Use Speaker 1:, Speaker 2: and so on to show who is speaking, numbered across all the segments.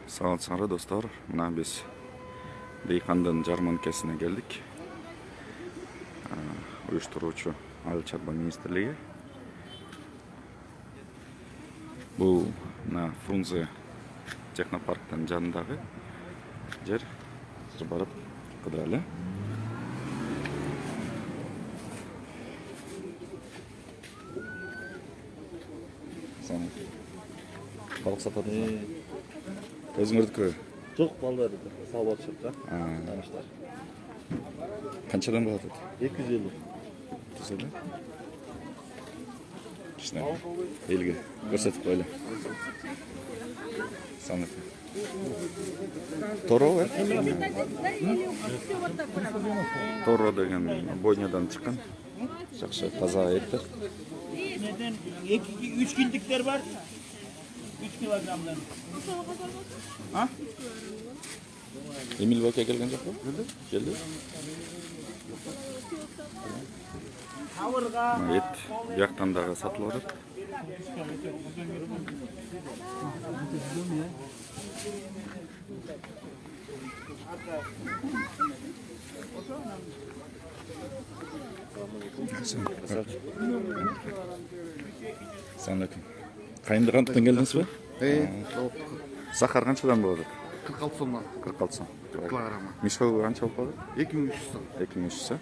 Speaker 1: Саламатсыздар достар. Мына биз Дейхандын жарманкесине келдик. Уюштуруучу Айыл чарба министрлиги. Бул мына Фрунзе технопарктын жанындагы жер. Сиз барып кыдыралы. Балык сатады. Өзүңөрдүкү?
Speaker 2: Жок, балдарды салып атышат да. Таныштар.
Speaker 1: Канчадан болот?
Speaker 2: 250.
Speaker 1: 250. Кичине. Элге көрсөтүп койлу. Санат. Торо, Торо деген бойнядан чыккан. Жакшы, таза эттер.
Speaker 3: 3 киндиктер бар. 3 килограммдан. Ha?
Speaker 1: Emil Baka kelgan jo'qmi? Keldi. Et bu yoqdan dag'i sotilyapti. Assalamualaikum. Qayындыгантан келдиңизби? Сахар канчадан болот?
Speaker 4: 46 сомдан.
Speaker 1: 46 сом.
Speaker 4: 40 килограмма.
Speaker 1: Мешогу канча болуп калат?
Speaker 4: 2300 сом.
Speaker 1: 2300 сом.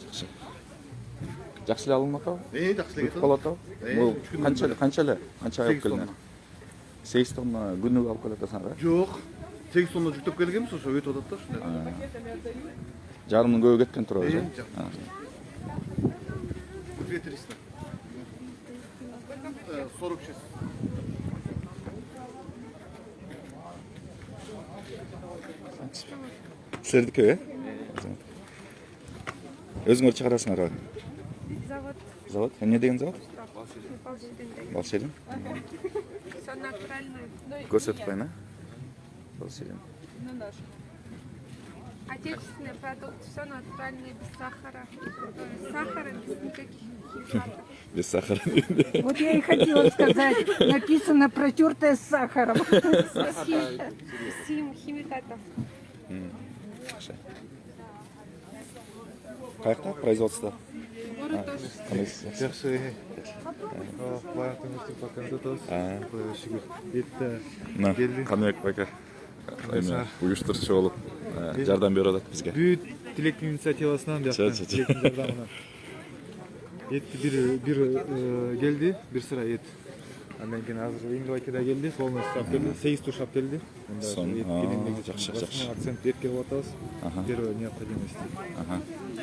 Speaker 1: Жакшы. Жакшы эле алынып атабы?
Speaker 4: Жакшы эле
Speaker 1: болот атабы? Бул канча алып келген? 8 тонна күнүгө алып келет атасың,
Speaker 4: Жок. 8 тонна жүктөп келгенбиз, ошо өтүп атат да ушундай.
Speaker 1: Жарымын көбү кеткен турабы, же?
Speaker 4: 2300. 46.
Speaker 1: Сіздердікі, өзіңөр чыгарасыңар?
Speaker 5: Завод.
Speaker 1: Завод? Не деген завод? Балшерин.
Speaker 5: Все натуральное.
Speaker 1: Көрсетіп қойын, Балшерин.
Speaker 5: Отечественный продукт, все натуральное, без сахара. Сахара, без никаких химикатов.
Speaker 1: Без сахара.
Speaker 6: Вот я и хотела сказать, написано протертое с сахаром.
Speaker 5: Без химикатов.
Speaker 1: Қайақта производство?
Speaker 5: Город тоже.
Speaker 2: Жакшы. Баягы мектеп баканда атабыз. Кудайга шүгүр. Этте келди.
Speaker 1: Каныбек байка уюштурчу болуп жардам берип атат бизге.
Speaker 2: Бүт тилектин инициативасынан бияктан тилектин жардамынан. Этти бир келди, бир сыра эт. Андан кийин азыр Ингвайкада келди, полностью алып келди, 8 туш алып келди.
Speaker 1: Жакшы.
Speaker 2: Акцент этке кылып атабыз. Первая необходимость.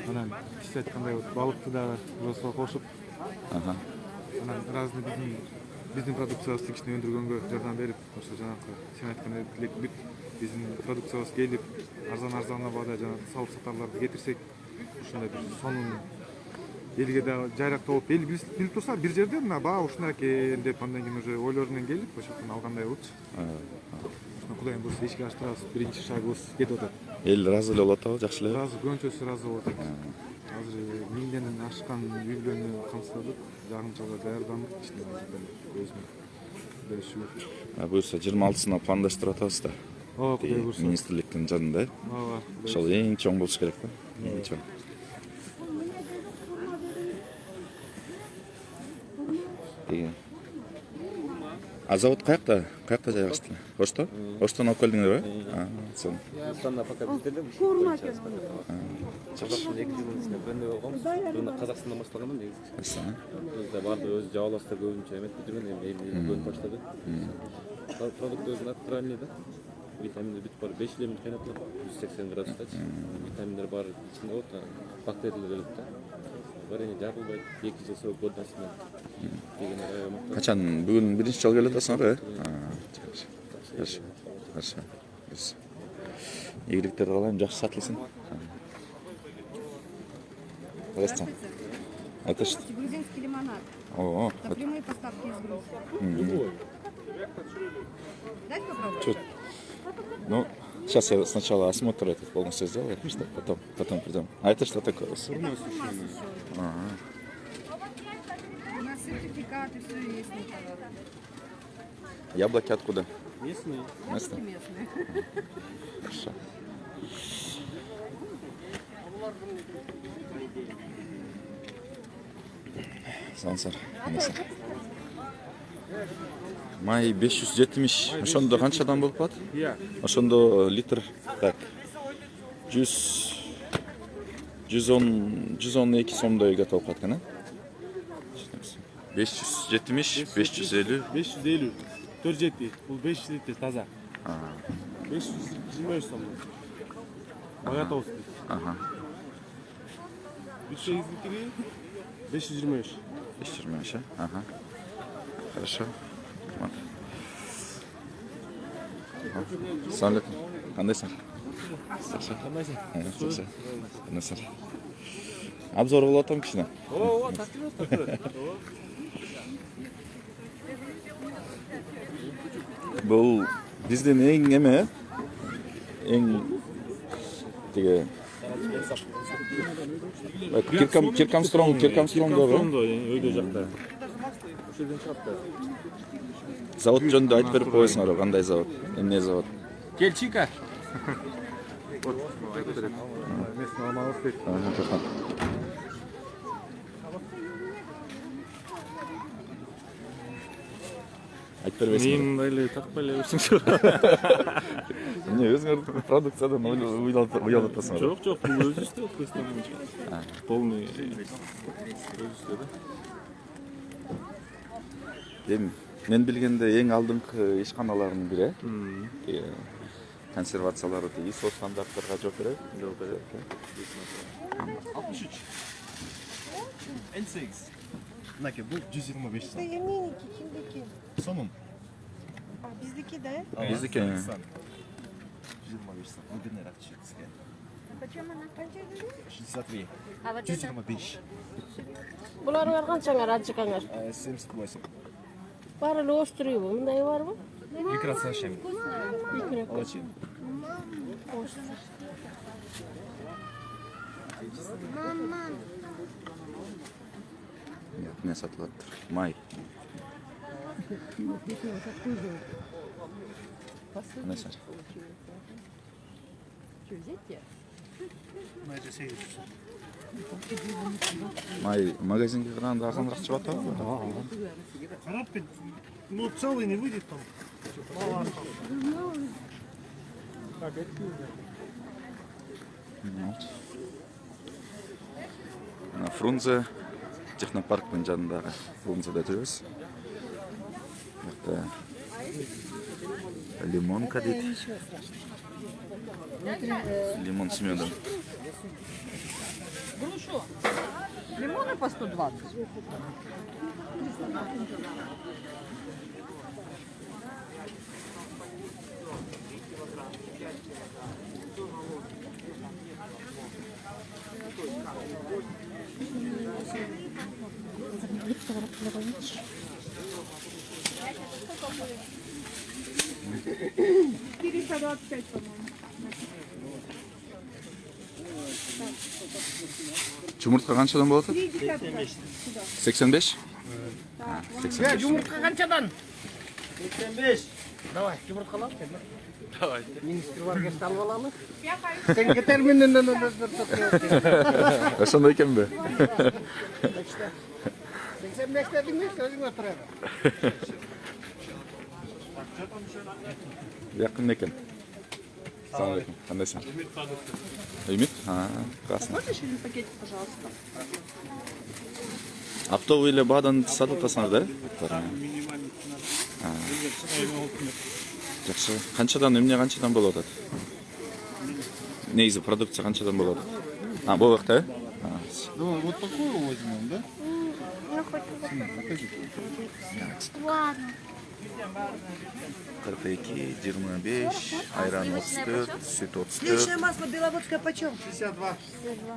Speaker 2: Анан сиз айткандай балыкты дагы жоспорго кошуп, анан разный биздин продукциябызды кичине өндүргөнгө жардам берип, ошо жанакы сен айткандай тилек бүт биздин продукциябыз келип, арзан абада жанагы салып сатарларды кетирсек, ушундай бир сонун элге дагы жайрактуу болуп, эл билип турса бир жерде мына баа ушундай экен деп андан кийин уже ойлор менен келип, ошондон алгандай болчу. Кудайым буйрса эшик ачтырабыз, биринчи шагыбыз кетип атат.
Speaker 1: Эл разы эле болуп атабы, жакшы эле?
Speaker 2: Разы, көңчөсү разы болуп атат. Азыр 1000ден ашкан үй бүлөнү камсыздадык, жагын жылга даярдандык, өзүнө. Кудайга шүгүр.
Speaker 1: Буюрса 26-сына пландаштырып атабыз да.
Speaker 2: Кудай буйрса.
Speaker 1: Министрликтин жанында. Ошол эң чоң болуш керек да. Эң чоң. А завод каякта? Каякта жайгашты? Ошто? Оштон алып келдиңерби? Сон.
Speaker 7: Астана пока біздерде Қазақстан 2 жылдың ішінде бренде болғанбыз. Бұны Қазақстандан бастағанмын негізі. Бізде барды өзі жауаластар көбінше емет бітірген, ел бөліп баштады. Продукт өзі натуральный да. Витаминдер бүт бар, 5 элемент қайнатылып, 180 градуста. Витаминдер бар, ішінде от, бактериялар өліп та. Варенье жабылбайды, 2 жыл срок годностьмен.
Speaker 1: Качан бүгүн биринчи жолу келип атасыңар, Хорошо. Ийгиликтерди каалайм, жакшы сатылсын. Здравствуйте. Это что?
Speaker 6: Грузинский лимонад.
Speaker 1: О,
Speaker 6: На прямые поставки из Грузии. Дать попробовать?
Speaker 1: Ну, сейчас я сначала осмотр этот полностью сделаю, что потом придем. А это что такое?
Speaker 6: Ага. У нас сертификаты, все есть.
Speaker 1: Яблоки откуда?
Speaker 7: Местный.
Speaker 1: Местный? Хорошо. Сансар. Май 570. Ошондо канчадан болуп калат?
Speaker 2: Иә.
Speaker 1: Ошондо литр так 112 сомдой кетип калат экен, а? 570, 550.
Speaker 2: 550. 4-7. Бұл 500 литр таза. 523 сом. Богатоус.
Speaker 1: Ага.
Speaker 2: 300 литри 523.
Speaker 1: 520, ага. Хорошо. Вот. Ассалам алейкум. Кандайсың?
Speaker 2: Қандайсың?
Speaker 1: Кандайсың? Обзор болуп атам кичине.
Speaker 2: Ооба, тартып.
Speaker 1: Бул биздин эң эме, эң тиги Киркамстронг
Speaker 2: Киркамстронгдо өйдө жакта. Ошодон чыгат да.
Speaker 1: завод жөнүндө айтып берип коесуңар, кандай завод, эмне завод?
Speaker 3: Кельчика.
Speaker 2: Местный алмалып дейт.
Speaker 1: Айтып бербейсиңер.
Speaker 2: Мындай эле такпай эле берсеңчи.
Speaker 1: Эмне өзүңөр продукциядан уялып атасыңар?
Speaker 2: Жок, бул өзү иштеп койсоң. Полный өзү иштеп.
Speaker 1: Эми мен билгенде эң алдыңкы ишканалардын бири. Консервациялары ISO стандарттарга жооп берет.
Speaker 2: Жок берет.
Speaker 3: 63. 58.
Speaker 4: Мынаке, бұл 125 сом.
Speaker 6: Емейники, кимдики?
Speaker 4: Сомун.
Speaker 6: Биздики, да?
Speaker 1: Биздики.
Speaker 4: 125 сом. Өбүнөр акча сизге.
Speaker 6: Почему она кончается?
Speaker 4: 63.
Speaker 8: А вот это?
Speaker 4: 125.
Speaker 8: Булар бар канчаңар ажыкаңар?
Speaker 4: 78.
Speaker 8: Баары эле оштурбу? Мындай барбы?
Speaker 4: Икра сашем.
Speaker 8: Икра.
Speaker 4: Очень.
Speaker 1: Эмне сатылат? Май. Кандайсың? Май магазинге караганда арзаныраак чыгып атабы?
Speaker 2: Карап кет. Ну, целый не выйдет там.
Speaker 1: Фрунзе технопарктын жанындагы Фрунзеде жүрөбүз. Бакта лимонка дейт. Лимон с медом.
Speaker 6: Лимоны по 120.
Speaker 1: Жумуртка канчадан болот? 85?
Speaker 3: Yumurta kançadan? 85. Давай, yumurta alalım. Давай. Ministr var gel salva alalım. Sen getir minninden
Speaker 1: Ошондой экенби?
Speaker 3: 85 dedin mi? Sözün oturalım.
Speaker 1: Жакын экен. Ассалам алейкум. Кандайсың? Үмүт? Классно.
Speaker 6: Можешь один пакетик, пожалуйста?
Speaker 1: Оптовый эле баадан сатып атасыңар да? Жакшы. Канчадан эмне канчадан болуп атат? Негизи продукция канчадан болуп атат? Болуп да?
Speaker 4: Давай вот такую возьмем, да?
Speaker 5: Я хочу. Ладно.
Speaker 1: Кырпейки 25, айран 34, сүт 34.
Speaker 6: Сливочное масло беловодское почем?
Speaker 2: 62.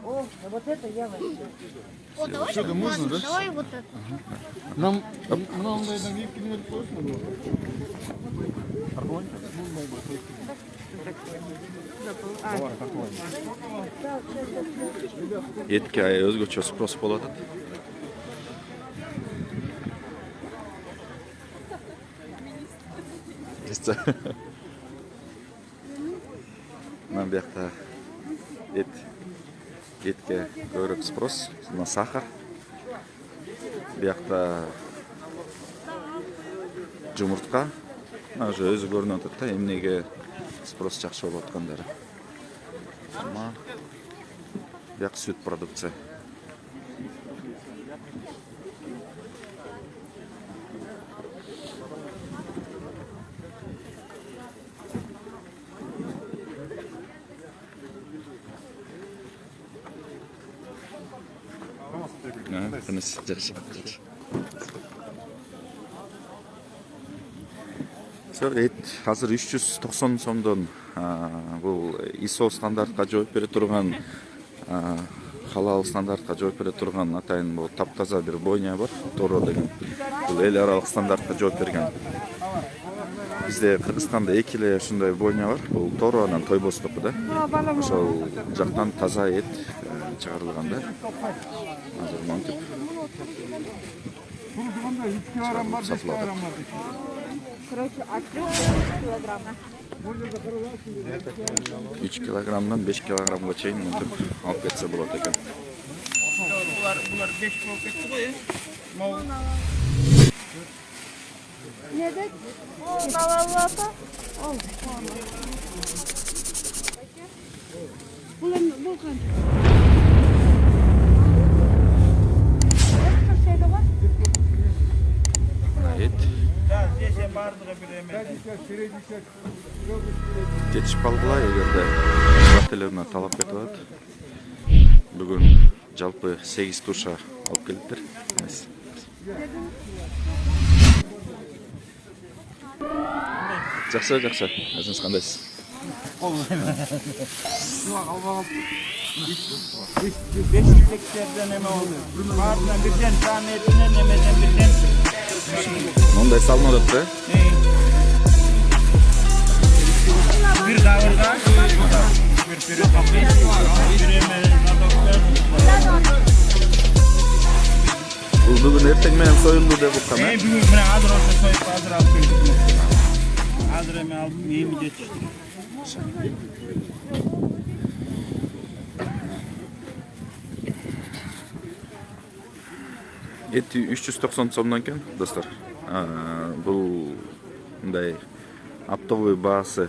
Speaker 6: О, а вот это я возьму.
Speaker 5: О, давай, ладно, давай вот это.
Speaker 4: Нам мынандайдан кийип келген койсуң.
Speaker 1: Этке өзгөчө спрос болуп атат. Жетсе. Мына бияқта етке көбірек спрос, мына сахар. Бияқта жұмыртқа. Мына уже өзі көрініп отыр да, емнеге спрос жақсы болып отқандары. Бияқ сүт продукция. Жақсы. Ет қазір 390 сомдон бұл ISO стандартқа жооп бере турган, халал стандартқа жооп бере турган атайын бұл таптаза бир бойня бар, Торо деген. Бұл эл аралык стандартқа жооп берген. Бізде Кыргызстанда экиле ушундай бойня бар. Бұл Торо анан Тойбостопу да. Ошол жактан таза эт чыгарылган да. Азыр монтип. 3 килограммдан 5 килограммга чейин монтип алып кетсе болот экен.
Speaker 3: Bular 5 болып кетті ғой,
Speaker 5: Ne dedi? Lavabo. Bu kan.
Speaker 1: Ет жетишип калгыла, эгерде отеллерине талап кетип атат. Бүгүн жалпы 8 туша алып келиптир. Жақсы. Өзіңіз қандайсыз? Мындай салынып атат да?
Speaker 3: Bir davırga, bir pürü kapıyı,
Speaker 1: Бұл бүгін ертең менен союлду деп ұққан,
Speaker 3: бүгін міне азыр осы сойып, азыр алып келдік. Азыр еме алып, еми жетішті.
Speaker 1: Эти 390 сомдон екен, достар. Бұл мындай оптовый баасы.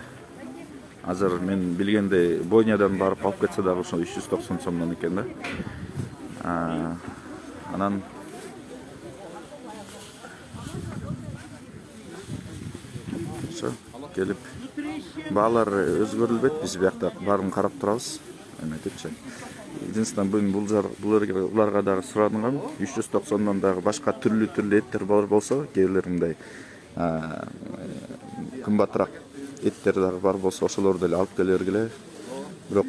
Speaker 1: Азыр мен билгенде бойнядан барып алып кетсе дагы ошо 390 сомдон екен да. Анан келип баалар өзгөрүлбөйт, биз биякта баарын карап турабыз. Эметипчи. Единственное, буларга дагы сурадым, 390дон дагы башка түрлүү эттер бар болсо, кээрлер мындай кымбатыраак эттер дагы бар болсо, ошолорду эле алып келергиле. Бирок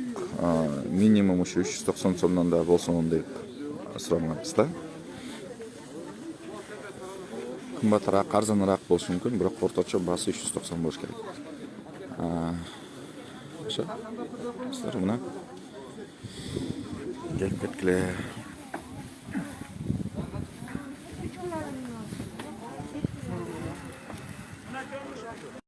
Speaker 1: минимум ушу 390 сомдон да болсун деп сураганбыз да. Кымбатыраак, арзаныраак болушу мүмкүн, бирок орточо баасы 390 болуш керек. Ошо. Мына келип кеткиле.